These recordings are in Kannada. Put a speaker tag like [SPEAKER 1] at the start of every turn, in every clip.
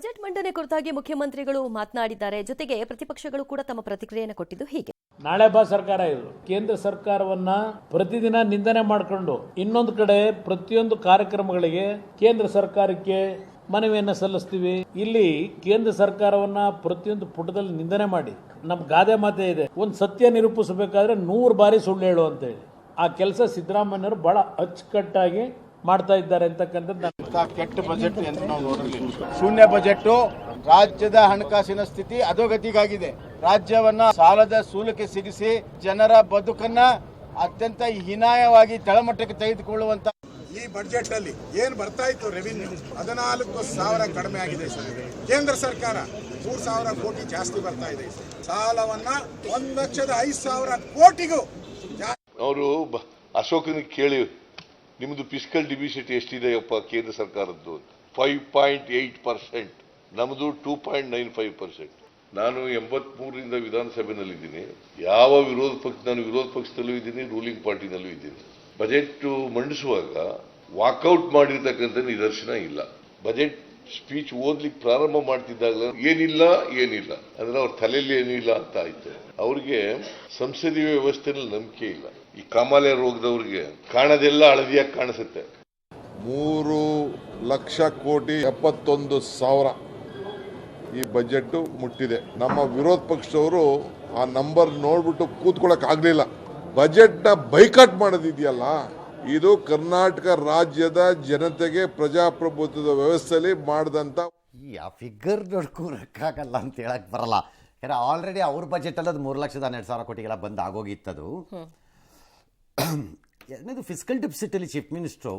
[SPEAKER 1] ಬಜೆಟ್ ಮಂಡನೆ ಕುರಿತಾಗಿ ಮುಖ್ಯಮಂತ್ರಿಗಳು ಮಾತನಾಡಿದ್ದಾರೆ. ಜೊತೆಗೆ ಪ್ರತಿಪಕ್ಷಗಳು ಕೂಡ ತಮ್ಮ ಪ್ರತಿಕ್ರಿಯೆಯನ್ನು ಕೊಟ್ಟಿದ್ದು ಹೀಗೆ.
[SPEAKER 2] ನಾಳೆ ಬಾ ಸರ್ಕಾರ ಇದು ಕೇಂದ್ರ ಸರ್ಕಾರವನ್ನ ಪ್ರತಿದಿನ ನಿಂದನೆ ಮಾಡಿಕೊಂಡು ಇನ್ನೊಂದು ಕಡೆ ಪ್ರತಿಯೊಂದು ಕಾರ್ಯಕ್ರಮಗಳಿಗೆ ಕೇಂದ್ರ ಸರ್ಕಾರಕ್ಕೆ ಮನವಿಯನ್ನು ಸಲ್ಲಿಸ್ತೀವಿ. ಇಲ್ಲಿ ಕೇಂದ್ರ ಸರ್ಕಾರವನ್ನ ಪ್ರತಿಯೊಂದು ಪುಟದಲ್ಲಿ ನಿಂದನೆ ಮಾಡಿ ನಮ್ ಗಾದೆ ಮಾತೆ ಇದೆ, ಒಂದು ಸತ್ಯ ನಿರೂಪಿಸಬೇಕಾದ್ರೆ 100 ಬಾರಿ ಸುಳ್ಳು ಹೇಳು ಅಂತ ಹೇಳಿ. ಆ ಕೆಲಸ ಸಿದ್ದರಾಮಯ್ಯವರು ಬಹಳ ಅಚ್ಚುಕಟ್ಟಾಗಿ ಮಾಡ್ತಾ ಇದ್ದಾರೆ ಅಂತಕ್ಕಂಥದ್ದು.
[SPEAKER 3] ಕೆಟ್ಟ ಬಜೆಟ್ ಎಂದು ನಾವು ನೋಡಿರಲಿಲ್ಲ. ಶೂನ್ಯ ಬಜೆಟ್ ರಾಜ್ಯದ ಹಣಕಾಸಿನ ಸ್ಥಿತಿ ಅಧೋಗತಿಗಾಗಿದೆ. ರಾಜ್ಯವನ್ನ ಸಾಲದ ಸೂಲಕ್ಕೆ ಸಿಗಿಸಿ ಜನರ ಬದುಕನ್ನ ಅತ್ಯಂತ ಹೀನಾಯವಾಗಿ ತಳಮಟ್ಟಕ್ಕೆ ತೆಗೆದುಕೊಳ್ಳುವಂತ
[SPEAKER 4] ಈ ಬಜೆಟ್ ಅಲ್ಲಿ ಏನ್ ಬರ್ತಾ ಇತ್ತು ರೆವಿನ್ಯೂ 14,000 ಕಡಿಮೆ ಆಗಿದೆ ಸರ್. ಕೇಂದ್ರ ಸರ್ಕಾರ 3,000 ಕೋಟಿ ಜಾಸ್ತಿ ಬರ್ತಾ ಇದೆ. ಸಾಲವನ್ನ 1,05,000 ಕೋಟಿಗೂ
[SPEAKER 5] ಅವರು ಅಶೋಕನಿಗೆ ಕೇಳಿ, ನಿಮ್ದು ಫಿಸ್ಕಲ್ ಡಿಫಿಸಿಟ್ ಎಷ್ಟಿದೆಯಪ್ಪ ಕೇಂದ್ರ ಸರ್ಕಾರದ್ದು? 5.8%, ನಮ್ದು 2.95%. ನಾನು 83ರಿಂದ ವಿಧಾನಸಭೆನಲ್ಲಿದ್ದೀನಿ. ಯಾವ ನಾನು ವಿರೋಧ ಪಕ್ಷದಲ್ಲೂ ಇದ್ದೀನಿ, ರೂಲಿಂಗ್ ಪಾರ್ಟಿನಲ್ಲೂ ಇದ್ದೀನಿ. ಬಜೆಟ್ ಮಂಡಿಸುವಾಗ ವಾಕೌಟ್ ಮಾಡಿರ್ತಕ್ಕಂಥ ನಿದರ್ಶನ ಇಲ್ಲ. ಬಜೆಟ್ ಸ್ಪೀಚ್ ಓದ್ಲಿಕ್ಕೆ ಪ್ರಾರಂಭ ಮಾಡ್ತಿದ್ದಾಗ ಏನಿಲ್ಲ ಅಂದ್ರೆ ಅವ್ರ ತಲೆಯಲ್ಲಿ ಏನಿಲ್ಲ ಅಂತ ಆಯ್ತು. ಅವ್ರಿಗೆ ಸಂಸದೀಯ ವ್ಯವಸ್ಥೆನಲ್ಲಿ ನಂಬಿಕೆ ಇಲ್ಲ. ಈ ಕಾಮಾಲೆ ರೋಗದವ್ರಿಗೆ ಕಾಣದೆಲ್ಲ ಹಳದಿಯಾಗಿ ಕಾಣಿಸುತ್ತೆ.
[SPEAKER 6] 3,71,000 ಈ ಬಜೆಟ್ ಮುಟ್ಟಿದೆ. ನಮ್ಮ ವಿರೋಧ ಪಕ್ಷದವರು ಆ ನಂಬರ್ ನೋಡ್ಬಿಟ್ಟು ಕೂತ್ಕೊಳ್ಳಕ್ ಆಗ್ಲಿಲ್ಲ. ಬಜೆಟ್ ನ ಬೈಕಾಟ್ ಮಾಡೋದಿದೆಯಲ್ಲ, ಇದು ಕರ್ನಾಟಕ ರಾಜ್ಯದ ಜನತೆಗೆ ಪ್ರಜಾಪ್ರಭುತ್ವದ ವ್ಯವಸ್ಥೆಯಲ್ಲಿ ಮಾಡಿದಂತ
[SPEAKER 7] ಆ ಫಿಗರ್ ನೋಡ್ಕೊಳಕ್ಕಾಗಲ್ಲ ಅಂತ ಹೇಳಕ್ ಬರಲ್ಲ. ಯಾಕಂದ್ರೆ ಆಲ್ರೆಡಿ ಅವ್ರ ಬಜೆಟ್ ಅಲ್ಲಿ ಅದು 3,12,000 ಕೋಟಿಗೆಲ್ಲ ಬಂದು ಆಗೋಗಿತ್ತದು. ಎರಡನೇದು ಫಿಸ್ಕಲ್ ಡೆಫಿಸಿಟ್ ಅಲ್ಲಿ chief minister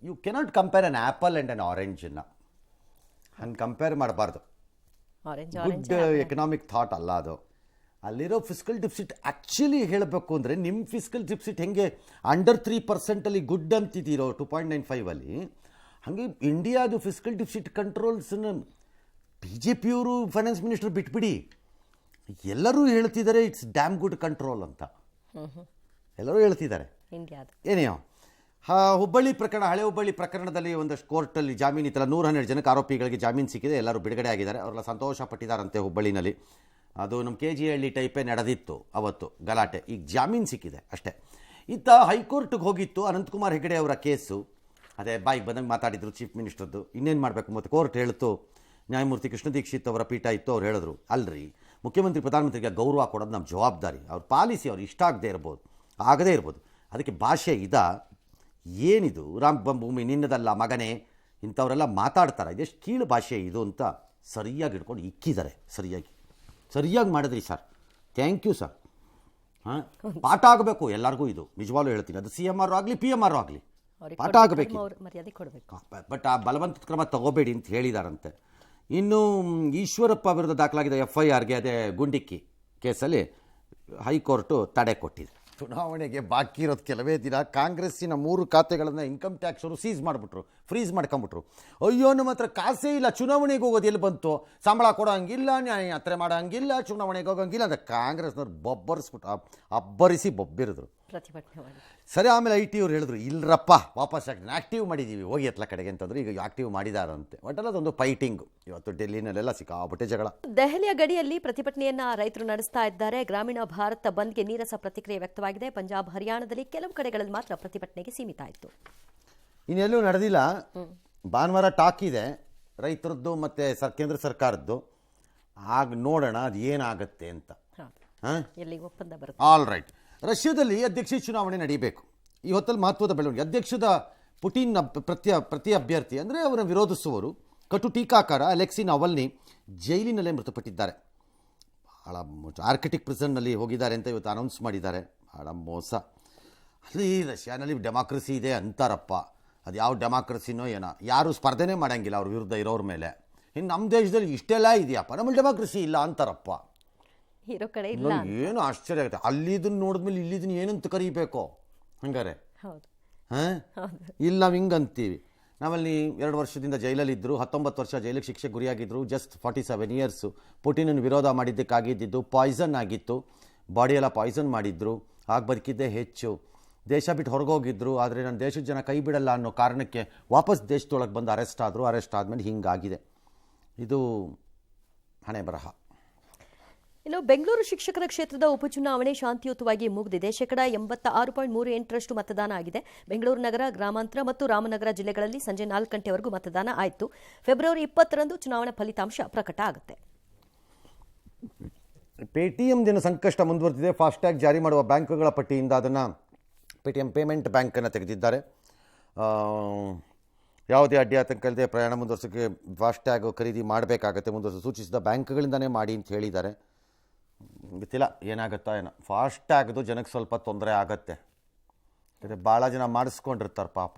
[SPEAKER 7] you cannot compare an apple and an orange ಅನ್ನ ಹಂಗೆ ಕಂಪೇರ್ ಮಾಡಬಾರ್ದು. ಗುಡ್ ಎಕನಾಮಿಕ್ ಥಾಟ್ ಅಲ್ಲ ಅದು. ಅಲ್ಲಿರೋ ಫಿಸ್ಕಲ್ ಡಿಫಿಸಿಟ್ ಆ್ಯಕ್ಚುಲಿ ಹೇಳಬೇಕು ಅಂದರೆ ನಿಮ್ಮ ಫಿಸ್ಕಲ್ ಡಿಫಿಸಿಟ್ ಹೆಂಗೆ ಅಂಡರ್ 3% ಗುಡ್ ಅಂತಿದ್ದೀರೋ 2.95 ಅಲ್ಲಿ, ಹಾಗೆ ಇಂಡಿಯಾದು ಫಿಸ್ಕಲ್ ಡಿಫಿಸಿಟ್ ಕಂಟ್ರೋಲ್ಸನ್ನು BJP ಅವರು ಫೈನಾನ್ಸ್ ಮಿನಿಸ್ಟರ್ ಬಿಟ್ಬಿಡಿ, ಎಲ್ಲರೂ ಹೇಳ್ತಿದ್ದಾರೆ ಇಟ್ಸ್ ಡ್ಯಾಮ್ ಗುಡ್ ಕಂಟ್ರೋಲ್ ಅಂತ ಎಲ್ಲರೂ ಹೇಳ್ತಿದ್ದಾರೆ. ಏನೇಯೋ ಹುಬ್ಬಳ್ಳಿ ಪ್ರಕರಣ, ಹಳೆ ಹುಬ್ಬಳ್ಳಿ ಪ್ರಕರಣದಲ್ಲಿ ಒಂದಷ್ಟು ಕೋರ್ಟಲ್ಲಿ ಜಾಮೀನು ಇತ್ತಲ್ಲ, 112 ಜನಕ್ಕೆ ಆರೋಪಿಗಳಿಗೆ ಜಾಮೀನು ಸಿಕ್ಕಿದೆ, ಎಲ್ಲರೂ ಬಿಡುಗಡೆ ಆಗಿದ್ದಾರೆ. ಅವರೆಲ್ಲ ಸಂತೋಷ ಪಟ್ಟಿದ್ದಾರಂತೆ ಹುಬ್ಬಳ್ಳಿನಲ್ಲಿ. ಅದು ನಮ್ಮ KG ಹಳ್ಳಿ ಟೈಪೇ ನಡೆದಿತ್ತು ಅವತ್ತು ಗಲಾಟೆ. ಈಗ ಜಾಮೀನು ಸಿಕ್ಕಿದೆ ಅಷ್ಟೇ. ಇತ್ತ ಹೈಕೋರ್ಟ್ಗೆ ಹೋಗಿತ್ತು ಅನಂತಕುಮಾರ್ ಹೆಗಡೆ ಅವರ ಕೇಸು. ಅದೇ ಬಾಯಿಗೆ ಬಂದಂಗೆ ಮಾತಾಡಿದರು ಚೀಫ್ ಮಿನಿಸ್ಟರ್ದು. ಇನ್ನೇನು ಮಾಡಬೇಕು ಮತ್ತು ಕೋರ್ಟ್ ಹೇಳ್ತು. ನ್ಯಾಯಮೂರ್ತಿ ಕೃಷ್ಣ ದೀಕ್ಷಿತ್ ಅವರ ಪೀಠ ಇತ್ತು. ಅವ್ರು ಹೇಳಿದ್ರು, ಅಲ್ರಿ ಮುಖ್ಯಮಂತ್ರಿ ಪ್ರಧಾನಮಂತ್ರಿಗೆ ಗೌರವ ಕೊಡೋದು ನಮ್ಮ ಜವಾಬ್ದಾರಿ. ಅವ್ರ ಪಾಲಿಸಿ ಅವ್ರು ಇಷ್ಟ ಆಗದೆ ಇರ್ಬೋದು, ಆಗದೇ ಇರ್ಬೋದು, ಅದಕ್ಕೆ ಭಾಷೆ ಏನಿದು ರಾಮ ಭೂಮಿ ನಿನ್ನದಲ್ಲ ಮಗನೇ ಇಂಥವರೆಲ್ಲ ಮಾತಾಡ್ತಾರೆ, ಇದೆಷ್ಟು ಕೀಳು ಭಾಷೆ ಇದು ಅಂತ ಸರಿಯಾಗಿ ಹಿಡ್ಕೊಂಡು ಇಕ್ಕಿದ್ದಾರೆ. ಸರಿಯಾಗಿ ಮಾಡಿದ್ರಿ ಸರ್, ಥ್ಯಾಂಕ್ ಯು ಸರ್. ಹಾಂ, ಪಾಠ ಆಗಬೇಕು ಎಲ್ಲರಿಗೂ. ಇದು ನಿಜವಾಗ್ಲೂ ಹೇಳ್ತೀನಿ, ಅದು CMR ಆಗಲಿ PMR ಆಗಲಿ ಪಾಠ ಆಗಬೇಕು. ಬಟ್ ಆ ಬಲವಂತ ಕ್ರಮ ತಗೋಬೇಡಿ ಅಂತ ಹೇಳಿದಾರಂತೆ. ಇನ್ನು ಈಶ್ವರಪ್ಪ ವಿರುದ್ಧ ದಾಖಲಾಗಿದ್ದ FIRಗೆ ಅದೇ ಗುಂಡಿಕ್ಕಿ ಕೇಸಲ್ಲಿ ಹೈಕೋರ್ಟು ತಡೆ ಕೊಟ್ಟಿದೆ. ಚುನಾವಣೆಗೆ ಬಾಕಿ ಇರೋದು ಕೆಲವೇ ದಿನ. ಕಾಂಗ್ರೆಸ್ಸಿನ 3 ಖಾತೆಗಳನ್ನು ಇನ್ಕಮ್ ಟ್ಯಾಕ್ಸ್ ಅವರು ಸೀಸ್ ಮಾಡಿಬಿಟ್ರು, ಫ್ರೀಸ್ ಮಾಡ್ಕೊಂಬಿಟ್ರು. ಅಯ್ಯೋ ನಮ್ಮ ಹತ್ರ ಕಾಸೇ ಇಲ್ಲ, ಚುನಾವಣೆಗೆ ಹೋಗೋದು ಎಲ್ಲಿ ಬಂತು, ಸಂಬಳ ಕೊಡೋಂಗಿಲ್ಲ, ನ್ಯಾಯ ಯಾತ್ರೆ ಮಾಡೋಂಗಿಲ್ಲ, ಚುನಾವಣೆಗೆ ಹೋಗೋಂಗಿಲ್ಲ ಅಂತ ಕಾಂಗ್ರೆಸ್ನವ್ರು ಅಬ್ಬರಿಸಿ ಬೊಬ್ಬಿರಿದ್ರು ಪ್ರತಿಭಟನೆ. ಸರಿ, ಆಮೇಲೆ IT ಅವ್ರು ಹೇಳಿದ್ರು, ಇಲ್ಲರಪ್ಪ ವಾಪಸ್ ಆಕ್ಟಿವ್ ಮಾಡಿದ್ದೀವಿ, ಹೋಗಿ ಎತ್ಲ ಕಡೆಗೆ ಅಂತಂದ್ರು. ಈಗ ಆಕ್ಟಿವ್ ಮಾಡಿದಾರಂತೆ. ಒಟ್ಟಲ್ಲಿ ಅದೊಂದು ಫೈಟಿಂಗು. ಇವತ್ತು ಡೆಲ್ಲಿನಲ್ಲೆಲ್ಲ ಸಿಕ್ಕಾಪಟ್ಟೆ ಜಗಳ.
[SPEAKER 1] ದೆಹಲಿಯ ಗಡಿಯಲ್ಲಿ ಪ್ರತಿಭಟನೆಯನ್ನ ರೈತರು ನಡೆಸ್ತಾ ಇದ್ದಾರೆ. ಗ್ರಾಮೀಣ ಭಾರತ ಬಂದ್ಗೆ ನೀರಸ ಪ್ರತಿಕ್ರಿಯೆ ವ್ಯಕ್ತವಾಗಿದೆ. ಪಂಜಾಬ್, ಹರಿಯಾಣದಲ್ಲಿ ಕೆಲವು ಕಡೆಗಳಲ್ಲಿ ಮಾತ್ರ ಪ್ರತಿಭಟನೆಗೆ ಸೀಮಿತ ಆಯಿತು.
[SPEAKER 7] ಇನ್ನೆಲ್ಲೂ ನಡೆದಿಲ್ಲ. ಭಾನುವಾರ ಟಾಕ್ ಇದೆ ರೈತರದ್ದು ಮತ್ತು ಕೇಂದ್ರ ಸರ್ಕಾರದ್ದು. ಆಗ ನೋಡೋಣ ಅದು ಏನಾಗುತ್ತೆ ಅಂತ.
[SPEAKER 1] ಒಪ್ಪಂದ ಬರುತ್ತೆ.
[SPEAKER 7] All right. ರಷ್ಯಾದಲ್ಲಿ ಅಧ್ಯಕ್ಷೀಯ ಚುನಾವಣೆ ನಡೀಬೇಕು. ಈ ಹೊತ್ತಲ್ಲಿ ಮಹತ್ವದ ಬೆಳವಣಿಗೆ. ಅಧ್ಯಕ್ಷದ ಪುಟಿನ್ ಪ್ರತಿ ಅಭ್ಯರ್ಥಿ ಅಂದರೆ ಅವರ ವಿರೋಧಿಸುವವರು ಕಟು ಟೀಕಾಕಾರ ಅಲೆಕ್ಸಿ ನಾವಲ್ನಿ ಜೈಲಿನಲ್ಲೇ ಮೃತಪಟ್ಟಿದ್ದಾರೆ. ಭಾಳ ಆರ್ಕಿಟಿಕ್ ಪ್ರಿಸನ್ನಲ್ಲಿ ಹೋಗಿದ್ದಾರೆ ಅಂತ ಇವತ್ತು ಅನೌನ್ಸ್ ಮಾಡಿದ್ದಾರೆ. ಭಾಳ ಮೋಸ. ಅಲ್ಲಿ ರಷ್ಯಾನಲ್ಲಿ ಡೆಮಾಕ್ರಸಿ ಇದೆ ಅಂತಾರಪ್ಪ, ಅದು ಯಾವ ಡೆಮಾಕ್ರಸಿನೋ ಏನೋ, ಯಾರು ಸ್ಪರ್ಧೆನೇ ಮಾಡೋಂಗಿಲ್ಲ ಅವ್ರ ವಿರುದ್ಧ ಇರೋರ ಮೇಲೆ. ಇನ್ನು ನಮ್ಮ ದೇಶದಲ್ಲಿ ಇಷ್ಟೆಲ್ಲ ಇದೆಯಪ್ಪ, ನಮ್ಮಲ್ಲಿ ಡೆಮಾಕ್ರಸಿ ಇಲ್ಲ ಅಂತಾರಪ್ಪ.
[SPEAKER 1] ಇರೋ ಕಡೆ ಇಲ್ಲ.
[SPEAKER 7] ಏನು ಆಶ್ಚರ್ಯ ಆಗುತ್ತೆ. ಅಲ್ಲಿದನ್ನು ನೋಡಿದ್ಮೇಲೆ ಇಲ್ಲಿದನ್ನು ಏನಂತ ಕರೀಬೇಕು ಹಂಗಾರೆ? ಇಲ್ಲ, ನಾವು ಹಿಂಗಂತೀವಿ. ನಾವಲ್ಲಿ 2 ವರ್ಷದಿಂದ ಜೈಲಲ್ಲಿದ್ದರು, 19 ವರ್ಷ ಜೈಲಿಗೆ ಶಿಕ್ಷೆ ಗುರಿಯಾಗಿದ್ದರು. Just 47 years. ಪುಟಿನನ್ನು ವಿರೋಧ ಮಾಡಿದ್ದಕ್ಕಾಗಿದ್ದು ಪಾಯ್ಸನ್ ಆಗಿತ್ತು, ಬಾಡಿಯೆಲ್ಲ ಪಾಯ್ಸನ್ ಮಾಡಿದ್ರು, ಆಗ ಬದುಕಿದ್ದೇ ಹೆಚ್ಚು. ದೇಶ ಬಿಟ್ಟು ಹೊರಗೋಗಿದ್ರು, ಆದರೆ ನನ್ನ ದೇಶದ ಜನ ಕೈ ಬಿಡಲ್ಲ ಅನ್ನೋ ಕಾರಣಕ್ಕೆ ವಾಪಸ್ ದೇಶದೊಳಗೆ ಬಂದು ಅರೆಸ್ಟ್ ಆದರು. ಅರೆಸ್ಟ್ ಆದಮೇಲೆ ಹಿಂಗಾಗಿದೆ. ಇದು ಹಣೆ ಬರಹ.
[SPEAKER 1] ಇನ್ನು ಬೆಂಗಳೂರು ಶಿಕ್ಷಕರ ಕ್ಷೇತ್ರದ ಉಪಚುನಾವಣೆ ಶಾಂತಿಯುತವಾಗಿ ಮುಗಿದಿದೆ. 86.38% ಮತದಾನ ಆಗಿದೆ. ಬೆಂಗಳೂರು ನಗರ, ಗ್ರಾಮಾಂತರ ಮತ್ತು ರಾಮನಗರ ಜಿಲ್ಲೆಗಳಲ್ಲಿ ಸಂಜೆ 4 ಗಂಟೆವರೆಗೂ ಮತದಾನ ಆಯಿತು. ಫೆಬ್ರವರಿ 20ರಂದು ಚುನಾವಣಾ ಫಲಿತಾಂಶ ಪ್ರಕಟ ಆಗುತ್ತೆ.
[SPEAKER 7] ಪೇಟಿಎಂ ದಿನ ಸಂಕಷ್ಟ ಮುಂದುವರೆದಿದೆ. ಫಾಸ್ಟ್ಯಾಗ್ ಜಾರಿ ಮಾಡುವ ಬ್ಯಾಂಕ್ಗಳ ಪಟ್ಟಿಯಿಂದ ಅದನ್ನು ಪೇಟಿಎಂ ಪೇಮೆಂಟ್ ಬ್ಯಾಂಕನ್ನು ತೆಗೆದಿದ್ದಾರೆ. ಯಾವುದೇ ಅಡ್ಡಿಯಾತಂಕ ಇಲ್ಲದೆ ಪ್ರಯಾಣ ಮುಂದುವರಿಸೋಕ್ಕೆ ಫಾಸ್ಟ್ಯಾಗ್ ಖರೀದಿ ಮಾಡಬೇಕಾಗತ್ತೆ. ಮುಂದುವರಿಸಿ ಸೂಚಿಸಿದ ಬ್ಯಾಂಕ್ಗಳಿಂದನೇ ಮಾಡಿ ಅಂತ ಹೇಳಿದ್ದಾರೆ. ಗೊತ್ತಿಲ್ಲ ಏನಾಗುತ್ತೋ ಏನೋ. ಫಾಸ್ಟ್ಯಾಗ್ದು ಜನಕ್ಕೆ ಸ್ವಲ್ಪ ತೊಂದರೆ ಆಗತ್ತೆ. ಭಾಳ ಜನ ಮಾಡಿಸ್ಕೊಂಡಿರ್ತಾರೆ ಪಾಪ.